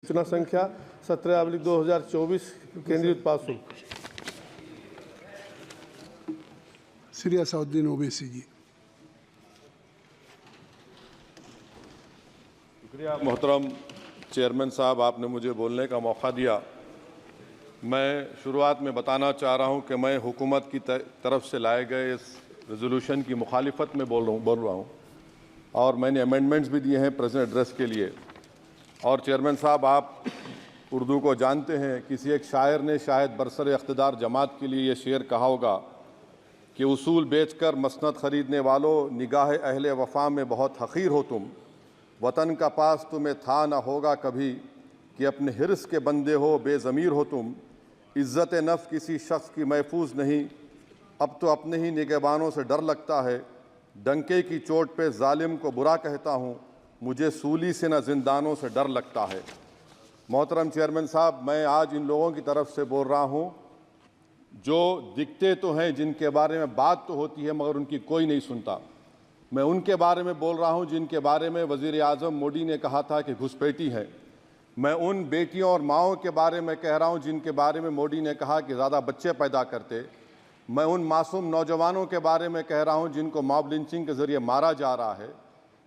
सूचना संख्या 17/2024 केंद्रीय उत्पाद शुल्क। श्री असउद्दीन ओवैसी जी। शुक्रिया मोहतरम चेयरमैन साहब, आपने मुझे बोलने का मौका दिया। मैं शुरुआत में बताना चाह रहा हूं कि मैं हुकूमत की तरफ से लाए गए इस रेजोल्यूशन की मुखालिफत में बोल रहा हूं और मैंने अमेंडमेंट्स भी दिए हैं प्रेजेंट एड्रेस के लिए। और चेयरमैन साहब, आप उर्दू को जानते हैं। किसी एक शायर ने शायद बरसर इक़्तिदार जमात के लिए ये शेर कहा होगा कि उसूल बेचकर मसनद ख़रीदने वालों, निगाह अहले वफ़ा में बहुत हक़ीर हो तुम। वतन का पास तुम्हें था न होगा कभी कि अपने हिर्स के बंदे हो, बेज़मीर हो तुम। इज़्ज़त नफ्स किसी शख्स की महफूज नहीं, अब तो अपने ही निगहबानों से डर लगता है। डंके की चोट पे जालिम को बुरा कहता हूँ, मुझे सूली से न जिंदानों से डर लगता है। मोहतरम चेयरमैन साहब, मैं आज इन लोगों की तरफ से बोल रहा हूँ जो दिखते तो हैं, जिनके बारे में बात तो होती है मगर उनकी कोई नहीं सुनता। मैं उनके बारे में बोल रहा हूँ जिनके बारे में वज़ीर आज़म मोदी ने कहा था कि घुसपैठी है। मैं उन बेटियों और माओं के बारे में कह रहा हूँ जिनके बारे में मोदी ने कहा कि ज़्यादा बच्चे पैदा करते। मैं उन मासूम नौजवानों के बारे में कह रहा हूँ जिनको मॉब लिंचिंग के ज़रिए मारा जा रहा है।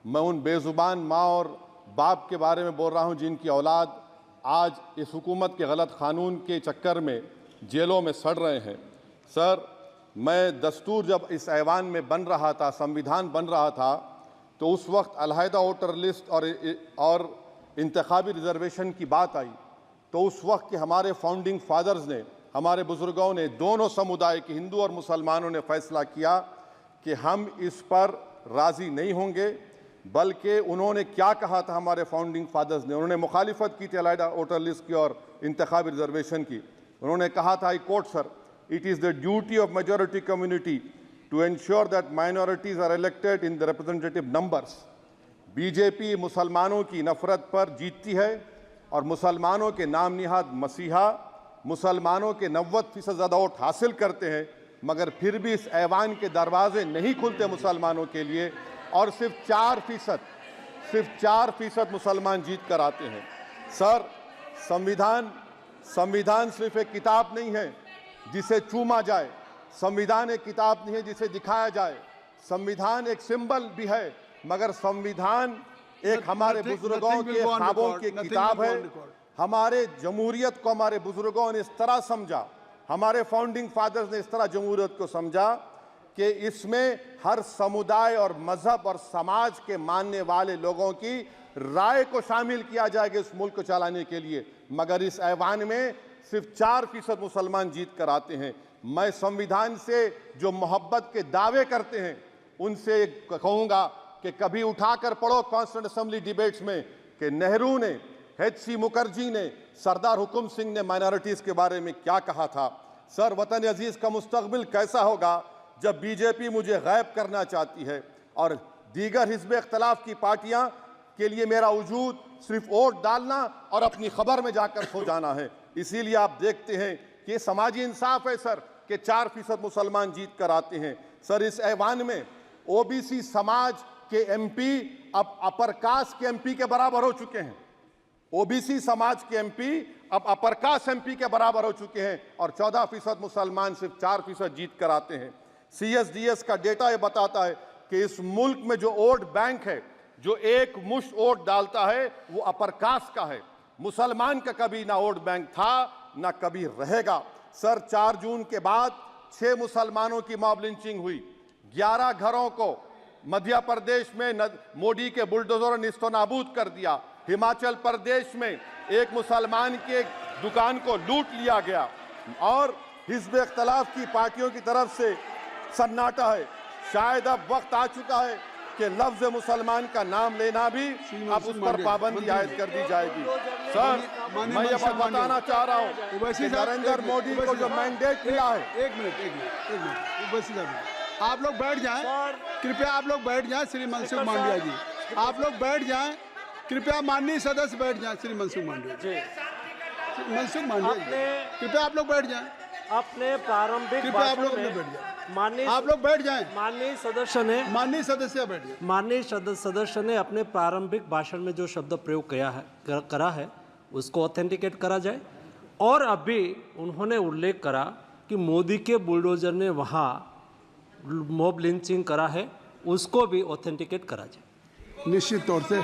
मैं उन बेज़ुबान माँ और बाप के बारे में बोल रहा हूँ जिनकी औलाद आज इस हुकूमत के गलत कानून के चक्कर में जेलों में सड़ रहे हैं। सर, मैं दस्तूर जब इस ऐवान में बन रहा था, संविधान बन रहा था, तो उस वक्त अलहदा वोटर लिस्ट और इंतखाबी रिजर्वेशन की बात आई तो उस वक्त के हमारे फाउंडिंग फादर्स ने, हमारे बुजुर्गों ने, दोनों समुदाय के हिंदू और मुसलमानों ने फैसला किया कि हम इस पर राज़ी नहीं होंगे। बल्कि उन्होंने क्या कहा था हमारे फाउंडिंग फादर्स ने, उन्होंने मुखालिफत की थी अलहदा वोटर लिस्ट की और इंतखाबी रिजर्वेशन की। उन्होंने कहा था, I quote sir, it is the duty of majority community to ensure that minorities are elected in the representative numbers. BJP मुसलमानों की नफरत पर जीतती है और मुसलमानों के नाम निहाद मसीहा मुसलमानों के 90% ज़्यादा वोट हासिल करते हैं, मगर फिर भी इस ऐवान के दरवाजे नहीं खुलते मुसलमानों के लिए और सिर्फ 4% मुसलमान जीत कर आते हैं। सर, संविधान सिर्फ एक किताब नहीं है जिसे चूमा जाए, संविधान एक किताब नहीं है जिसे दिखाया जाए, संविधान एक सिंबल भी है, मगर संविधान एक हमारे बुजुर्गों के ख्वाबों की किताब है। हमारे जमहूरियत को हमारे बुजुर्गों ने इस तरह समझा, हमारे फाउंडिंग फादर्स ने इस तरह जमहूरियत को समझा कि इसमें हर समुदाय और मजहब और समाज के मानने वाले लोगों की राय को शामिल किया जाएगा इस मुल्क को चलाने के लिए। मगर इस ऐवान में सिर्फ 4% मुसलमान जीत कर आते हैं। मैं संविधान से जो मोहब्बत के दावे करते हैं उनसे कहूँगा कि कभी उठाकर पढ़ो कॉन्स्टिट्यूएंट असेंबली डिबेट्स में कि नेहरू ने, HC मुखर्जी ने, सरदार हुकुम सिंह ने माइनॉरिटीज़ के बारे में क्या कहा था। सर, वतन अजीज़ का मुस्तकबिल कैसा होगा जब बीजेपी मुझे गायब करना चाहती है और दीगर हिज़्ब इख्तिलाफ की पार्टियां के लिए मेरा वजूद सिर्फ वोट डालना और अपनी खबर में जाकर सो जाना है। इसीलिए आप देखते हैं कि समाजी इंसाफ है सर कि 4% मुसलमान जीत कर आते हैं। सर, इस ऐवान में OBC समाज के MP अब अपर कास्ट के MP के बराबर हो चुके हैं। OBC समाज के MP अब अपर कास्ट MP के बराबर हो चुके हैं और 14% मुसलमान सिर्फ 4% जीत कर आते हैं। CSDS का डेटा ये बताता है कि इस मुल्क में जो वोट बैंक है, जो एक मुश्त वोट डालता है, वो अपर कास्ट का है। मुसलमान का कभी ना वोट बैंक था ना कभी रहेगा। सर, 4 जून के बाद 6 मुसलमानों की मॉब लिंचिंग हुई। 11 घरों को मध्य प्रदेश में मोदी के बुलडोजर ने निस्तो नाबूद कर दिया। हिमाचल प्रदेश में एक मुसलमान की एक दुकान को लूट लिया गया और हिज़्ब इख्तिलाफ की पार्टियों की तरफ से सन्नाटा है। शायद अब वक्त आ चुका है कि लफ्ज़ मुसलमान का नाम लेना भी अब उस पर पाबंदी आयद कर दी जाएगी। सर, मैं ये बात बताना चाह रहा हूँ कि नरेंद्र मोदी को जो मैंडेट मिला है। एक मिनट, आप लोग बैठ जाएं, कृपया आप लोग बैठ जाएं। श्री मनसुख मांडविया जी, आप लोग बैठ जाएं, कृपया माननीय सदस्य बैठ जाएं। श्री मनसुख मांडविया जी, कृपया आप लोग बैठ जाएं। अपने प्रारंभिक भाषण में आप लोग बैठ जाएं। माननीय सदस्य ने अपने प्रारंभिक भाषण में जो शब्द प्रयोग करा है उसको ऑथेंटिकेट करा जाए। और अभी उन्होंने उल्लेख करा कि मोदी के बुलडोजर ने वहाँ मॉब लिंचिंग करा है, उसको भी ऑथेंटिकेट करा जाए। निश्चित तौर से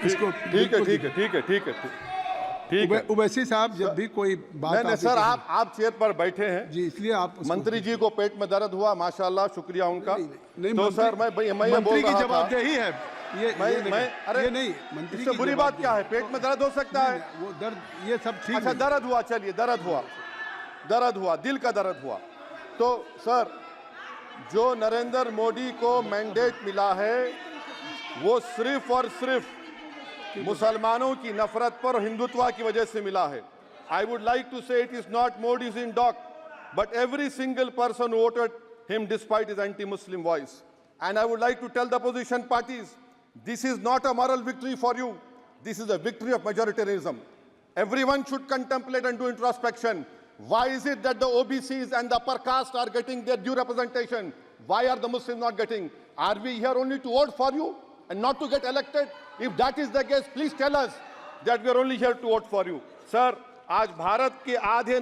इसको ठीक है। उवैसी साहब जब भी कोई बात नहीं सर, आप चेयर पर बैठे हैं जी, इसलिए आप मंत्री जी को पेट में दर्द हुआ, माशाल्लाह, शुक्रिया उनका। नहीं, तो सर मैं ये बोल की रहा था, जवाबदेही है अरे ये नहीं मंत्री इससे की बुरी बात क्या है? पेट में दर्द हो सकता है। वो दर्द ये सब ठीक अच्छा है। दर्द हुआ, चलिए दर्द हुआ, दिल का दर्द हुआ। तो सर जो नरेंद्र मोदी को मैंडेट मिला है वो सिर्फ और सिर्फ मुसलमानों की नफरत पर हिंदुत्व की वजह से मिला है। I would like to say it is not Modi's इन डॉक but every single person voted him despite his anti Muslim voice. And I would like to tell the opposition parties this is not a moral victory for you, this is a victory of majoritarianism. Everyone should contemplate and do introspection. Why is it that the OBCs and the upper caste are getting their due representation? Why are the Muslims not getting? Are we here only to vote for you and not to get elected? If that is the case, please tell us that we are only here to vote for you. Sir, आज भारत के आधे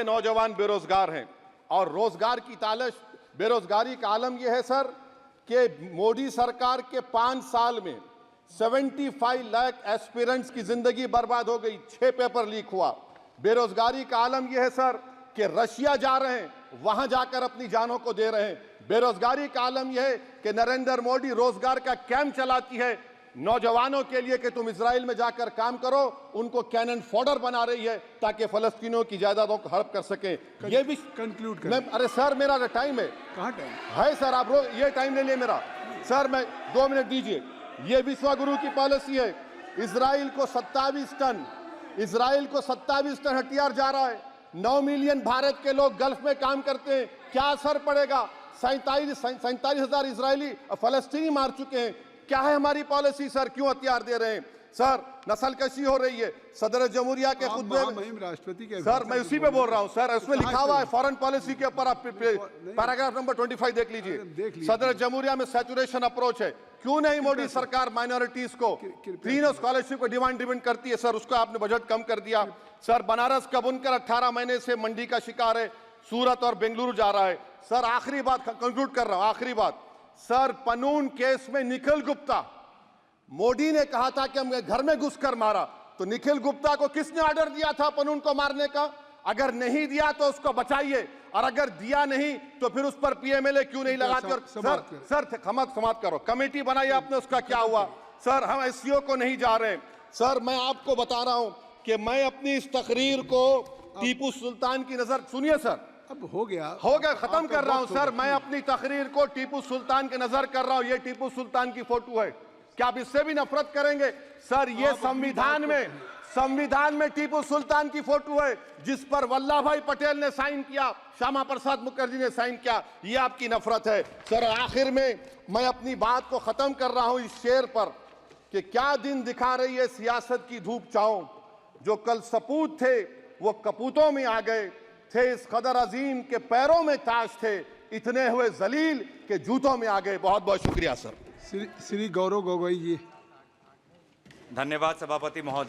नौजवान बेरोजगार हैं और रोजगार की तालाश, बेरोजगारी का आलम यह है सर कि मोदी सरकार के 5 साल में 75 लाख एस्पिरेंट्स की जिंदगी बर्बाद हो गई, 6 पेपर लीक हुआ। बेरोजगारी का आलम यह है सर कि रशिया जा रहे हैं, वहां जाकर अपनी जानों को दे रहे हैं। बेरोजगारी का आलम यह है कि नरेंद्र मोदी रोजगार का कैंप चलाती है नौजवानों के लिए कि तुम इजराइल में जाकर काम करो, उनको कैनन फॉडर बना रही है ताकि फलस्तीनियों की जायदादों को हड़प कर सके। ये भी कंक्लूड मैं, अरे सर मेरा टाइम है। कहाँ टाइम है सर? आप ये टाइम ले लिए मेरा। सर मैं 2 मिनट दीजिए। ये विश्वगुरु की पॉलिसी है। इजराइल को 27 टन हथियार जा रहा है। 9 मिलियन भारत के लोग गल्फ में काम करते हैं, क्या असर पड़ेगा? 47,000 इजरायली फलस्तीनी मार चुके हैं। क्या है हमारी पॉलिसी सर? क्यों हथियार दे रहे हैं सर? नस्लकशी हो रही है। सदर जमहूरिया के खुतबे में राष्ट्रपति के सर मैं उसी पे बोल रहा हूं सर, उसमें लिखा हुआ है फॉरेन पॉलिसी के ऊपर, आप पैराग्राफ नंबर 25 देख लीजिए। सदर जमहूरिया में सैचुरेशन अप्रोच है। क्यों नहीं मोदी सरकार माइनॉरिटीज को तीनों स्कॉलरशिप को डिमांड करती है सर, उसको आपने बजट कम कर दिया। सर बनारस का बुनकर 18 महीने से मंडी का शिकार है, सूरत और बेंगलुरु जा रहा है। सर आखिरी बात कंक्लूड कर रहा हूं, आखिरी बात सर, पनून केस में निखिल गुप्ता, मोदी ने कहा था कि हम घर में घुसकर मारा, तो निखिल गुप्ता को किसने ऑर्डर दिया था पनून को मारने का? अगर नहीं दिया तो उसको बचाइए, और अगर दिया नहीं तो फिर उस पर पीएमएलए क्यों नहीं लगाते? और सर समाप्त करो। कमेटी बनाई आपने, उसका क्या हुआ? सर हम एससीओ को नहीं जा रहे। सर मैं आपको बता रहा हूं कि मैं अपनी इस तकरीर को टीपू सुल्तान की नजर, सुनिए सर, अब हो गया खत्म कर रहा हूं सर। मैं अपनी तकरीर को टीपू सुल्तान के नजर कर रहा हूं। ये टीपू सुल्तान की फोटो है, क्या आप इससे भी नफरत करेंगे? सर ये संविधान में टीपू सुल्तान की फोटो है जिस पर वल्लभ भाई पटेल ने साइन किया, श्यामा प्रसाद मुखर्जी ने साइन किया। ये आपकी नफरत है सर। आखिर में मैं अपनी बात को खत्म कर रहा हूं इस शेर पर कि क्या दिन दिखा रही है सियासत की धूप छांव, जो कल सपूत थे वो कपूतों में आ गए, थे इस कदर अजीम के पैरों में ताज थे, इतने हुए जलील के जूतों में आ गए। बहुत बहुत शुक्रिया सर। श्री गौरव गोगोई जी। धन्यवाद सभापति महोदय।